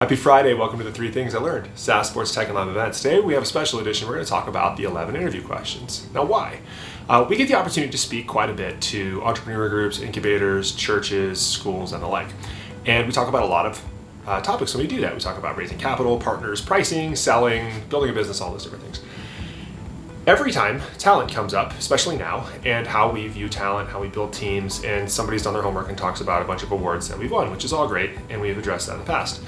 Happy Friday, welcome to the 3 Things I Learned, SaaS Sports Tech and Live events. Today we have a special edition. We're going to talk about the 11 interview questions. Now why? We get the opportunity to speak quite a bit to entrepreneur groups, incubators, churches, schools, and the like. And we talk about a lot of topics when we do that. We talk about raising capital, partners, pricing, selling, building a business, all those different things. Every time talent comes up, especially now, and how we view talent, how we build teams, and somebody's done their homework and talks about a bunch of awards that we've won, which is all great, and we've addressed that in the past.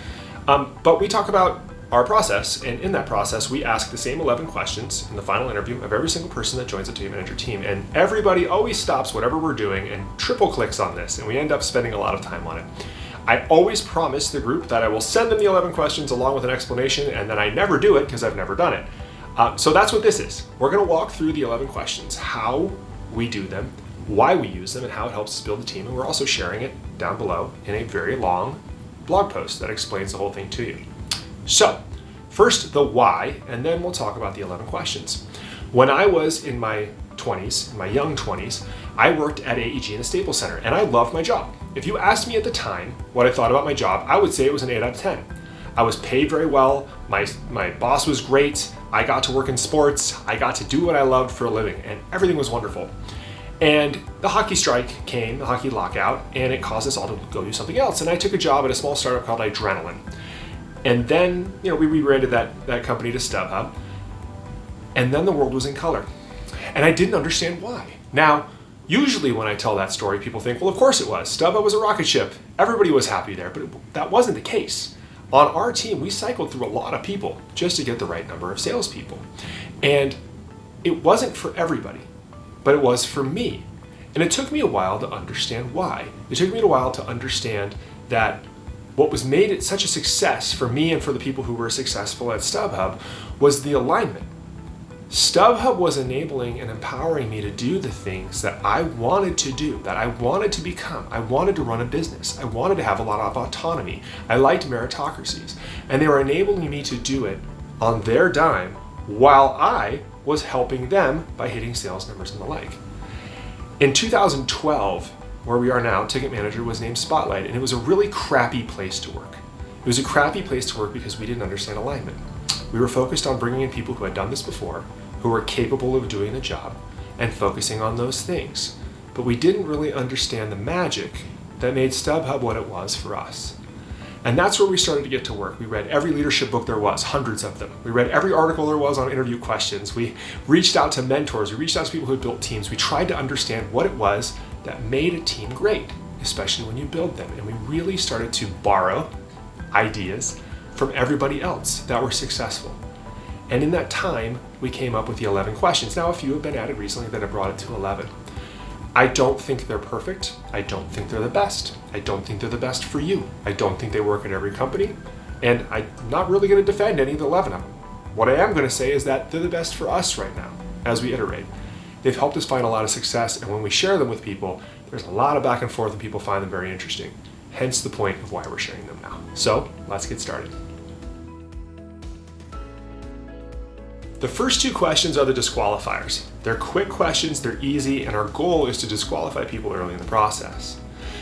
But we talk about our process, and in that process, we ask the same 11 questions in the final interview of every single person that joins the TicketManager team, and everybody always stops whatever we're doing and triple clicks on this, and we end up spending a lot of time on it. I always promise the group that I will send them the 11 questions along with an explanation, and then I never do it because I've never done it. So that's what this is. We're going to walk through the 11 questions, how we do them, why we use them, and how it helps us build a team, and we're also sharing it down below in a very long blog post that explains the whole thing to you. So, first the why, and then we'll talk about the 11 questions. When I was in my 20s, in my young 20s, I worked at AEG in a Staples Center, and I loved my job. If you asked me at the time what I thought about my job, I would say it was an 8 out of 10. I was paid very well, my boss was great, I got to work in sports, I got to do what I loved for a living, and everything was wonderful. And the hockey strike came, the hockey lockout, and it caused us all to go do something else. And I took a job at a small startup called Adrenaline. And then, we rebranded that company to StubHub. And then the world was in color. And I didn't understand why. Now, usually when I tell that story, people think, well, of course it was. StubHub was a rocket ship. Everybody was happy there, but that wasn't the case. On our team, we cycled through a lot of people just to get the right number of salespeople. And it wasn't for everybody, but it was for me. And it took me a while to understand why. It took me a while to understand that what was made it such a success for me and for the people who were successful at StubHub was the alignment. StubHub was enabling and empowering me to do the things that I wanted to do, that I wanted to become. I wanted to run a business. I wanted to have a lot of autonomy. I liked meritocracies. And they were enabling me to do it on their dime while I was helping them by hitting sales numbers and the like. In 2012, where we are now, TicketManager was named Spotlight, and it was a really crappy place to work. It was a crappy place to work because we didn't understand alignment. We were focused on bringing in people who had done this before, who were capable of doing the job, and focusing on those things. But we didn't really understand the magic that made StubHub what it was for us. And that's where we started to get to work. We read every leadership book there was, hundreds of them. We read every article there was on interview questions. We reached out to mentors. We reached out to people who had built teams. We tried to understand what it was that made a team great, especially when you build them. And we really started to borrow ideas from everybody else that were successful. And in that time, we came up with the 11 questions. Now, a few have been added recently that have brought it to 11. I don't think they're perfect. I don't think they're the best. I don't think they're the best for you. I don't think they work at every company. And I'm not really going to defend any of the 11 of them. What I am going to say is that they're the best for us right now as we iterate. They've helped us find a lot of success, and when we share them with people, there's a lot of back and forth and people find them very interesting. Hence the point of why we're sharing them now. So let's get started. The first 2 questions are the disqualifiers. They're quick questions, they're easy, and our goal is to disqualify people early in the process.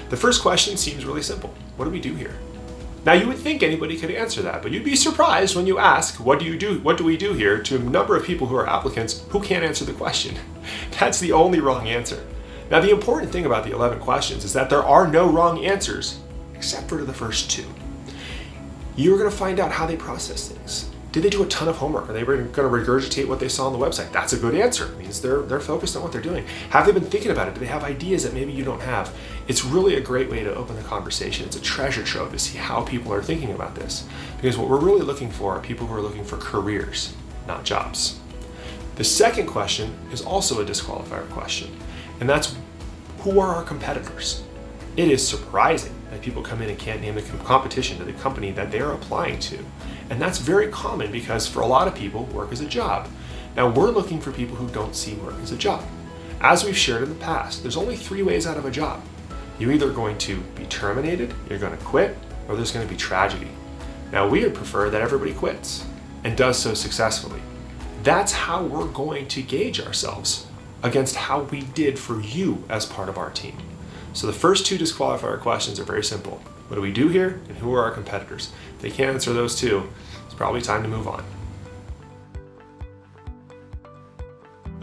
The first question seems really simple. What do we do here? Now you would think anybody could answer that, but you'd be surprised when you ask, what do we do here, to a number of people who are applicants who can't answer the question. That's the only wrong answer. Now the important thing about the 11 questions is that there are no wrong answers, except for the first 2. You're going to find out how they process things. Did they do a ton of homework? Are they going to regurgitate what they saw on the website? That's a good answer. It means they're focused on what they're doing. Have they been thinking about it? Do they have ideas that maybe you don't have? It's really a great way to open the conversation. It's a treasure trove to see how people are thinking about this. Because what we're really looking for are people who are looking for careers, not jobs. The second question is also a disqualifier question, and that's, who are our competitors? It is surprising that people come in and can't name the competition to the company that they're applying to. And that's very common because for a lot of people, work is a job. Now we're looking for people who don't see work as a job. As we've shared in the past, there's only 3 ways out of a job. You're either going to be terminated, you're going to quit, or there's going to be tragedy. Now we would prefer that everybody quits and does so successfully. That's how we're going to gauge ourselves against how we did for you as part of our team. So the first two disqualifier questions are very simple. What do we do here, and who are our competitors? If they can't answer those two, it's probably time to move on.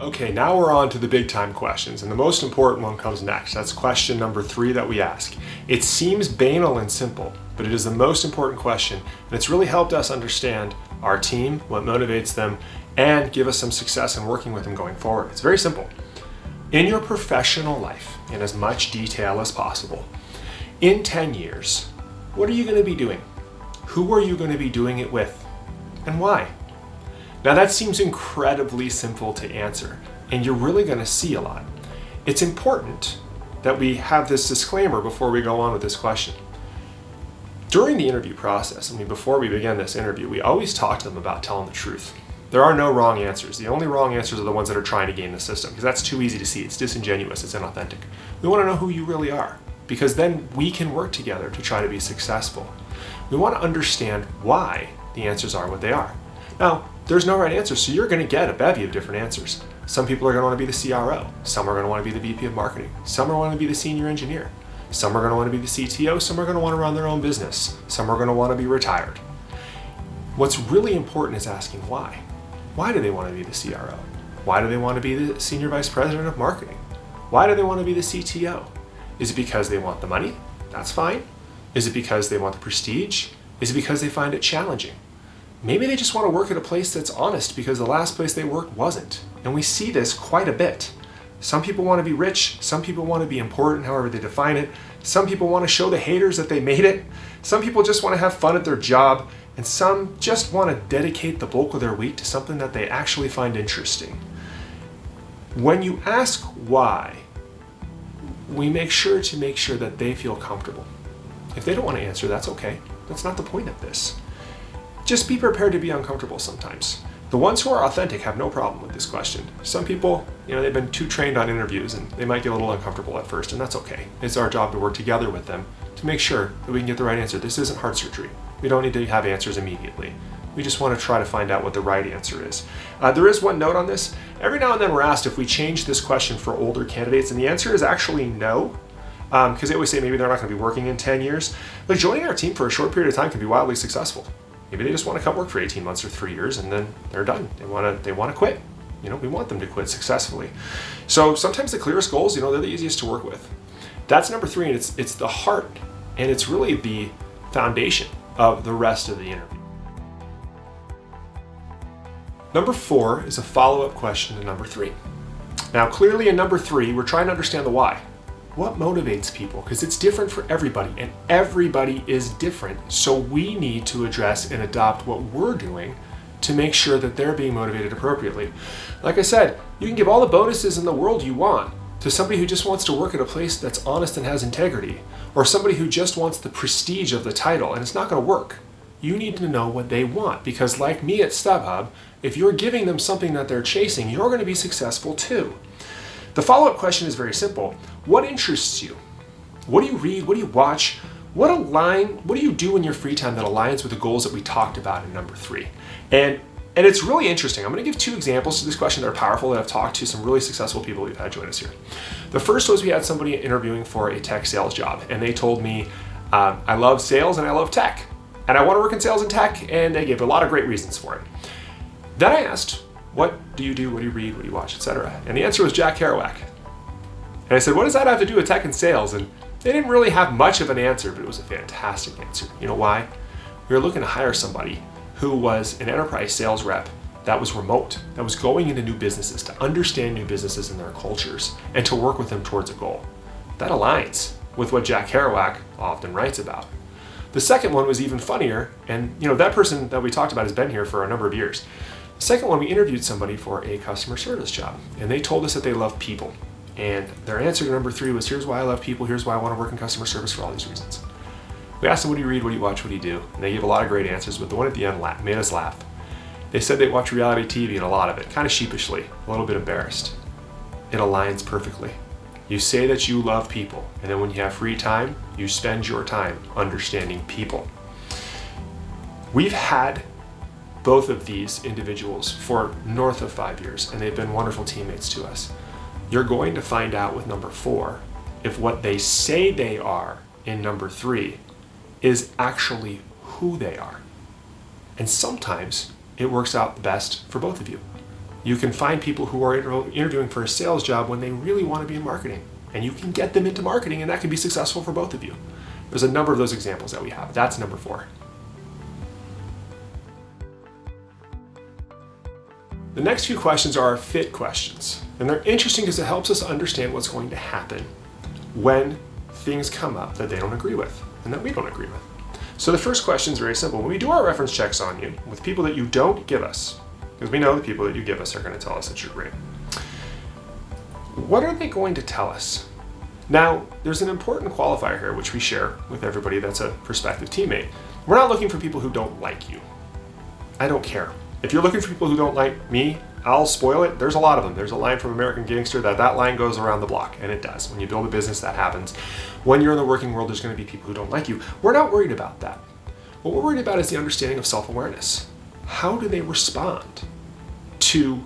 Okay, now we're on to the big time questions, and the most important one comes next. That's question number 3 that we ask. It seems banal and simple, but it is the most important question, and it's really helped us understand our team, what motivates them, and give us some success in working with them going forward. It's very simple. In your professional life, in as much detail as possible, in 10 years, what are you going to be doing? Who are you going to be doing it with? And why? Now that seems incredibly simple to answer, and you're really going to see a lot. It's important that we have this disclaimer before we go on with this question. During the interview process, before we begin this interview, we always talk to them about telling the truth. There are no wrong answers. The only wrong answers are the ones that are trying to game the system, because that's too easy to see. It's disingenuous, it's inauthentic. We want to know who you really are, because then we can work together to try to be successful. We want to understand why the answers are what they are. Now, there's no right answer, so you're going to get a bevy of different answers. Some people are going to want to be the CRO. Some are going to want to be the VP of marketing. Some are going to want to be the senior engineer. Some are going to want to be the CTO. Some are going to want to run their own business. Some are going to want to be retired. What's really important is asking why. Why do they want to be the CRO? Why do they want to be the senior vice president of marketing? Why do they want to be the CTO? Is it because they want the money? That's fine. Is it because they want the prestige? Is it because they find it challenging? Maybe they just want to work at a place that's honest because the last place they worked wasn't. And we see this quite a bit. Some people want to be rich. Some people want to be important, however they define it. Some people want to show the haters that they made it. Some people just want to have fun at their job. And some just want to dedicate the bulk of their week to something that they actually find interesting. When you ask why, we make sure that they feel comfortable. If they don't want to answer, that's okay. That's not the point of this. Just be prepared to be uncomfortable sometimes. The ones who are authentic have no problem with this question. Some people, they've been too trained on interviews and they might get a little uncomfortable at first, and that's okay. It's our job to work together with them to make sure that we can get the right answer. This isn't heart surgery. We don't need to have answers immediately. We just want to try to find out what the right answer is. There is one note on this. Every now and then we're asked if we change this question for older candidates, and the answer is actually no. Because they always say maybe they're not going to be working in 10 years. But joining our team for a short period of time can be wildly successful. Maybe they just want to come work for 18 months or 3 years and then they're done. They want to quit. We want them to quit successfully. So sometimes the clearest goals, they're the easiest to work with. That's number 3, and it's the heart, and it's really the foundation of the rest of the interview. Number 4 is a follow-up question to number 3. Now, clearly in number 3, we're trying to understand the why. What motivates people? Because it's different for everybody, and everybody is different. So we need to address and adopt what we're doing to make sure that they're being motivated appropriately. Like I said, you can give all the bonuses in the world you want to somebody who just wants to work at a place that's honest and has integrity, or somebody who just wants the prestige of the title, and it's not going to work. You need to know what they want, because like me at StubHub, if you're giving them something that they're chasing, you're going to be successful too. The follow-up question is very simple. What interests you? What do you read? What do you watch? What do you do in your free time that aligns with the goals that we talked about in number 3? And it's really interesting. I'm going to give 2 examples to this question that are powerful that I've talked to some really successful people we've had join us here. The first was we had somebody interviewing for a tech sales job, and they told me, I love sales and I love tech, and I want to work in sales and tech, and they gave a lot of great reasons for it. Then I asked, what do you do? What do you read? What do you watch, etc.? And the answer was Jack Kerouac. And I said, what does that have to do with tech and sales? And they didn't really have much of an answer, but it was a fantastic answer. You know why? We were looking to hire somebody who was an enterprise sales rep that was remote, that was going into new businesses, to understand new businesses and their cultures, and to work with them towards a goal. That aligns with what Jack Kerouac often writes about. The second one was even funnier, and that person that we talked about has been here for a number of years. The second one, we interviewed somebody for a customer service job, and they told us that they love people. And their answer to number 3 was, here's why I love people, here's why I want to work in customer service for all these reasons. We asked them, what do you read, what do you watch, what do you do? And they gave a lot of great answers, but the one at the end made us laugh. They said they watch reality TV, and a lot of it, kind of sheepishly, a little bit embarrassed. It aligns perfectly. You say that you love people, and then when you have free time, you spend your time understanding people. We've had both of these individuals for north of 5 years, and they've been wonderful teammates to us. You're going to find out with number 4 if what they say they are in number 3 is actually who they are. And sometimes it works out the best for both of you. You can find people who are interviewing for a sales job when they really want to be in marketing, and you can get them into marketing, and that can be successful for both of you. There's a number of those examples that we have. That's number 4. The next few questions are our fit questions, and they're interesting because it helps us understand what's going to happen when things come up that they don't agree with and that we don't agree with. So the first question is very simple. When we do our reference checks on you with people that you don't give us, because we know the people that you give us are going to tell us that you're great, what are they going to tell us? Now, there's an important qualifier here which we share with everybody that's a prospective teammate. We're not looking for people who don't like you. I don't care. If you're looking for people who don't like me, I'll spoil it. There's a lot of them. There's a line from American Gangster that line goes around the block, and it does. When you build a business, that happens. When you're in the working world, there's going to be people who don't like you. We're not worried about that. What we're worried about is the understanding of self-awareness. How do they respond to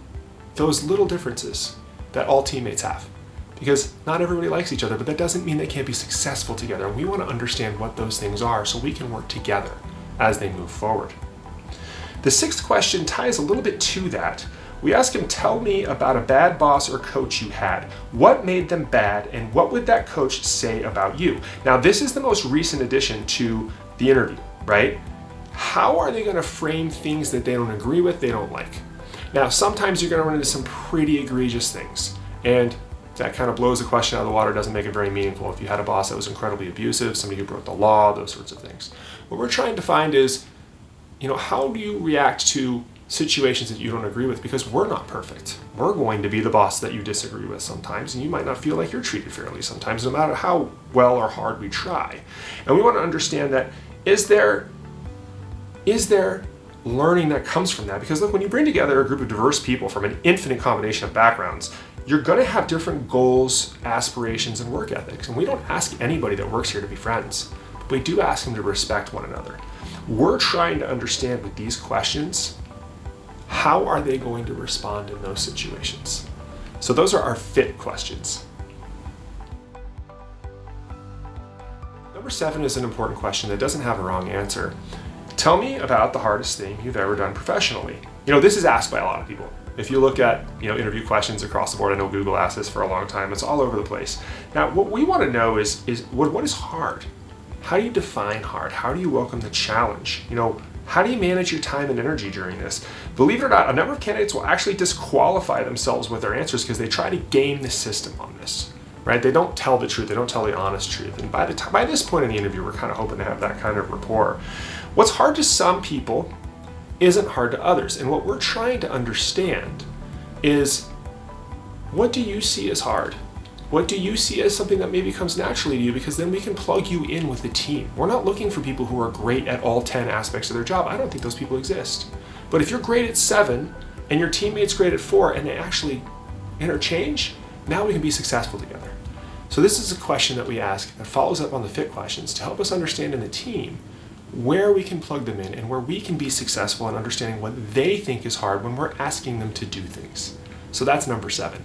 those little differences that all teammates have? Because not everybody likes each other, but that doesn't mean they can't be successful together. And we want to understand what those things are so we can work together as they move forward. The 6th question ties a little bit to that. We ask him, tell me about a bad boss or coach you had. What made them bad, and what would that coach say about you? Now, this is the most recent addition to the interview, right? How are they going to frame things that they don't agree with, they don't like? Now, sometimes you're going to run into some pretty egregious things, and that kind of blows the question out of the water, doesn't make it very meaningful. If you had a boss that was incredibly abusive, somebody who broke the law, those sorts of things. What we're trying to find is, how do you react to situations that you don't agree with? Because we're not perfect. We're going to be the boss that you disagree with sometimes, and you might not feel like you're treated fairly sometimes, no matter how well or hard we try. And we want to understand that, is there learning that comes from that? Because look, when you bring together a group of diverse people from an infinite combination of backgrounds, you're going to have different goals, aspirations, and work ethics. And we don't ask anybody that works here to be friends, but we do ask them to respect one another. We're trying to understand with these questions, how are they going to respond in those situations? So those are our fit questions. Number 7 is an important question that doesn't have a wrong answer. Tell me about the hardest thing you've ever done professionally. This is asked by a lot of people. If you look at interview questions across the board, I know Google asked this for a long time, it's all over the place. Now, what we want to know is what is hard? How do you define hard? How do you welcome the challenge? How do you manage your time and energy during this? Believe it or not, a number of candidates will actually disqualify themselves with their answers because they try to game the system on this, right? They don't tell the truth. They don't tell the honest truth. And by this point in the interview, we're kind of hoping to have that kind of rapport. What's hard to some people isn't hard to others. And what we're trying to understand is, what do you see as hard? What do you see as something that maybe comes naturally to you? Because then we can plug you in with the team. We're not looking for people who are great at all 10 aspects of their job. I don't think those people exist. But if you're great at 7 and your teammate's great at 4 and they actually interchange, now we can be successful together. So this is a question that we ask that follows up on the fit questions to help us understand in the team where we can plug them in and where we can be successful in understanding what they think is hard when we're asking them to do things. So that's number 7.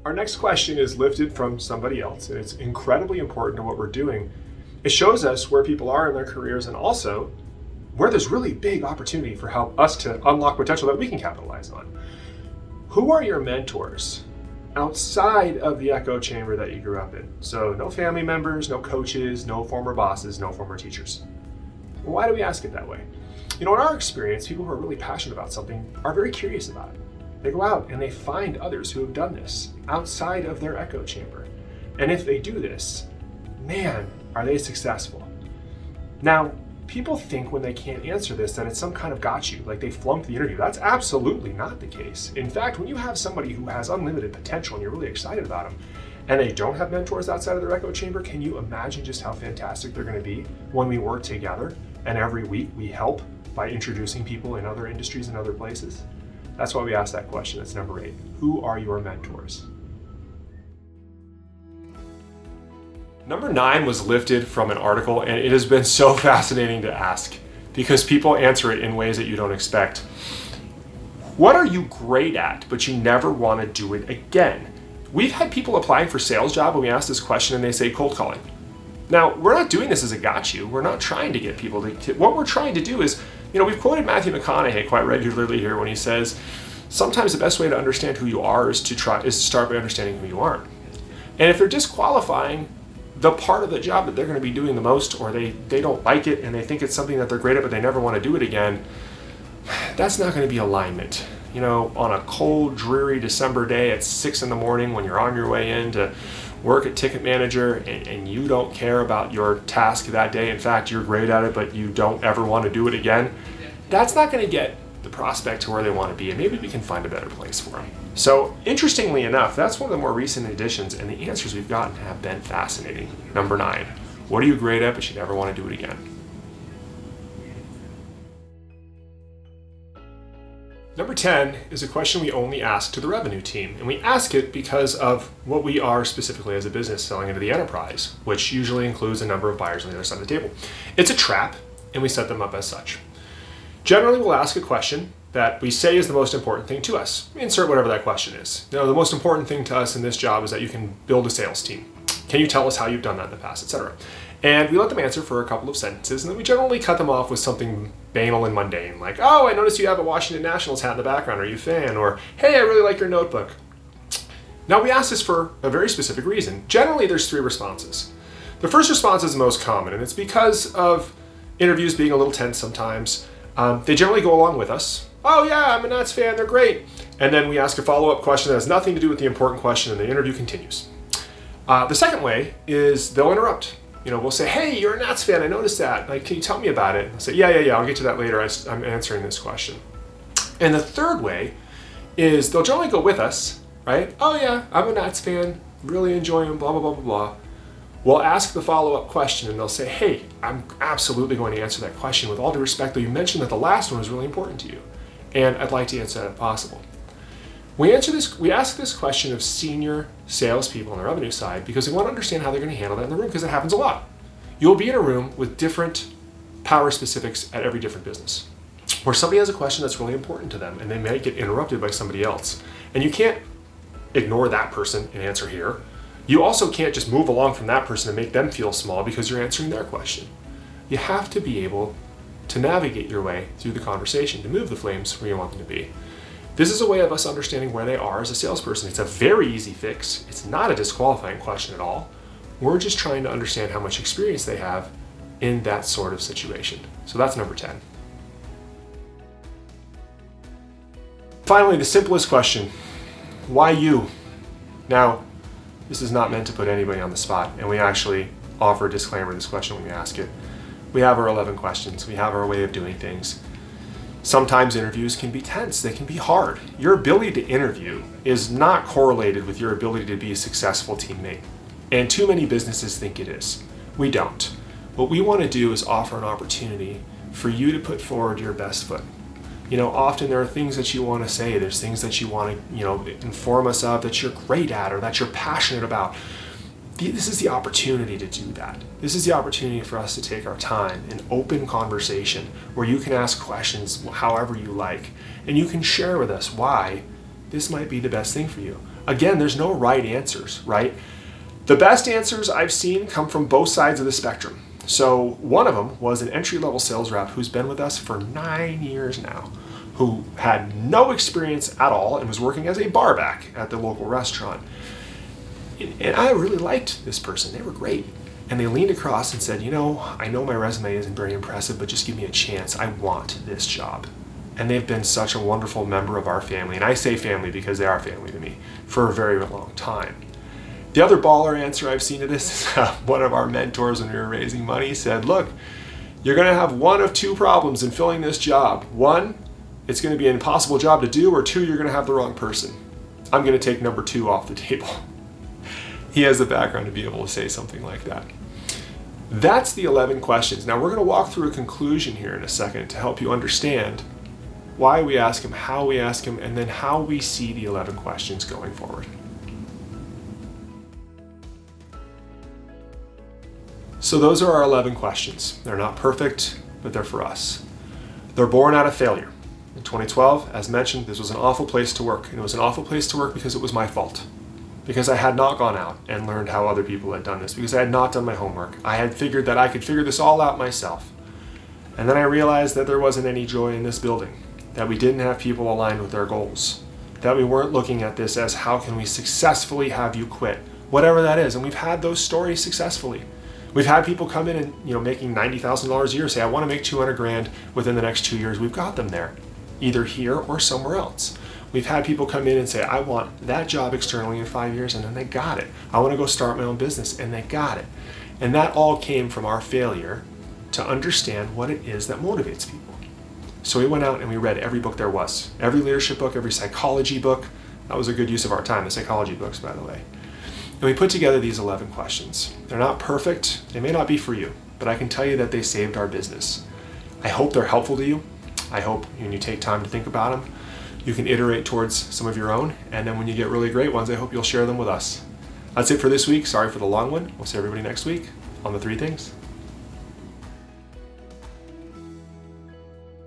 Our next question is lifted from somebody else, and it's incredibly important to what we're doing. It shows us where people are in their careers and also where there's really big opportunity for us to unlock potential that we can capitalize on. Who are your mentors outside of the echo chamber that you grew up in? So no family members, no coaches, no former bosses, no former teachers. Why do we ask it that way? In our experience, people who are really passionate about something are very curious about it. They go out and they find others who have done this outside of their echo chamber. And if they do this, man, are they successful. Now, people think when they can't answer this that it's some kind of got you, like they flunked the interview. That's absolutely not the case. In fact, when you have somebody who has unlimited potential and you're really excited about them, and they don't have mentors outside of their echo chamber, can you imagine just how fantastic they're going to be when we work together and every week we help by introducing people in other industries and other places? That's why we asked that question. That's number 8. Who are your mentors? Number 9 was lifted from an article, and it has been so fascinating to ask because people answer it in ways that you don't expect. What are you great at, but you never want to do it again? We've had people applying for sales job when we ask this question and they say cold calling. Now, we're not doing this as a got you. We're not trying to get people to, what we're trying to do is, we've quoted Matthew McConaughey quite regularly here when he says, sometimes the best way to understand who you are is to start by understanding who you aren't. And if they're disqualifying the part of the job that they're going to be doing the most, or they don't like it and they think it's something that they're great at but they never want to do it again, that's not going to be alignment. On a cold, dreary December day at 6 a.m. when you're on your way in to work at TicketManager and you don't care about your task that day, in fact, you're great at it, but you don't ever want to do it again, that's not going to get the prospect to where they want to be, and maybe we can find a better place for them. So interestingly enough, that's one of the more recent additions, and the answers we've gotten have been fascinating. Number 9, what are you great at, but you never want to do it again? Number 10 is a question we only ask to the revenue team, and we ask it because of what we are specifically as a business selling into the enterprise, which usually includes a number of buyers on the other side of the table. It's a trap, and we set them up as such. Generally, we'll ask a question that we say is the most important thing to us. Insert whatever that question is. The most important thing to us in this job is that you can build a sales team. Can you tell us how you've done that in the past, etc.? And we let them answer for a couple of sentences, and then we generally cut them off with something banal and mundane, like, oh, I noticed you have a Washington Nationals hat in the background. Are you a fan? Or, hey, I really like your notebook. Now, we ask this for a very specific reason. Generally, there's 3 responses. The first response is the most common, and it's because of interviews being a little tense sometimes. They generally go along with us. Oh yeah, I'm a Nats fan, they're great. And then we ask a follow-up question that has nothing to do with the important question, and the interview continues. The second way is they'll interrupt. We'll say, hey, you're a Nats fan, I noticed that. Can you tell me about it? I'll say, yeah, I'll get to that later. I'm answering this question. And the third way is they'll generally go with us, right? Oh yeah, I'm a Nats fan, really enjoy them, blah, blah, blah, blah, blah. We'll ask the follow-up question and they'll say, hey, I'm absolutely going to answer that question. With all due respect, though, you mentioned that the last one was really important to you, and I'd like to answer that if possible. We ask this question of senior salespeople on the revenue side because we want to understand how they're going to handle that in the room, because it happens a lot. You'll be in a room with different power specifics at every different business, where somebody has a question that's really important to them and they may get interrupted by somebody else. And you can't ignore that person and answer here. You also can't just move along from that person and make them feel small because you're answering their question. You have to be able to navigate your way through the conversation to move the flames where you want them to be. This is a way of us understanding where they are as a salesperson. It's a very easy fix. It's not a disqualifying question at all. We're just trying to understand how much experience they have in that sort of situation. So that's number 10. Finally, the simplest question, why you? Now, this is not meant to put anybody on the spot, and we actually offer a disclaimer to this question when we ask it. We have our 11 questions. We have our way of doing things. Sometimes interviews can be tense. They can be hard. Your ability to interview is not correlated with your ability to be a successful teammate. And too many businesses think it is. We don't. What we want to do is offer an opportunity for you to put forward your best foot. Often there are things that you want to say. There's things that you want to, inform us of that you're great at or that you're passionate about. This is the opportunity to do that. This is the opportunity for us to take our time, an open conversation where you can ask questions however you like, and you can share with us why this might be the best thing for you. Again, there's no right answers, right? The best answers I've seen come from both sides of the spectrum. So one of them was an entry-level sales rep who's been with us for 9 years now, who had no experience at all and was working as a barback at the local restaurant. And I really liked this person. They were great. And they leaned across and said, I know my resume isn't very impressive, but just give me a chance. I want this job. And they've been such a wonderful member of our family. And I say family because they are family to me for a very long time. The other baller answer I've seen to this is one of our mentors when we were raising money said, look, you're going to have one of 2 problems in filling this job. 1, it's going to be an impossible job to do, or 2, you're going to have the wrong person. I'm going to take number 2 off the table. He has the background to be able to say something like that. That's the 11 questions. Now we're going to walk through a conclusion here in a second to help you understand why we ask him, how we ask him, and then how we see the 11 questions going forward. So those are our 11 questions. They're not perfect, but they're for us. They're born out of failure. In 2012, as mentioned, this was an awful place to work. And it was an awful place to work because it was my fault. Because I had not gone out and learned how other people had done this. Because I had not done my homework. I had figured that I could figure this all out myself. And then I realized that there wasn't any joy in this building. That we didn't have people aligned with their goals. That we weren't looking at this as how can we successfully have you quit. Whatever that is. And we've had those stories successfully. We've had people come in and making $90,000 a year say, I want to make 200 grand within the next 2 years. We've got them there, either here or somewhere else. We've had people come in and say, I want that job externally in 5 years, and then they got it. I want to go start my own business, and they got it. And that all came from our failure to understand what it is that motivates people. So we went out and we read every book there was. Every leadership book, every psychology book. That was a good use of our time, the psychology books, by the way. And we put together these 11 questions. They're not perfect. They may not be for you, but I can tell you that they saved our business. I hope they're helpful to you. I hope when you take time to think about them, you can iterate towards some of your own. And then when you get really great ones, I hope you'll share them with us. That's it for this week. Sorry for the long one. We'll see everybody next week on the 3 things.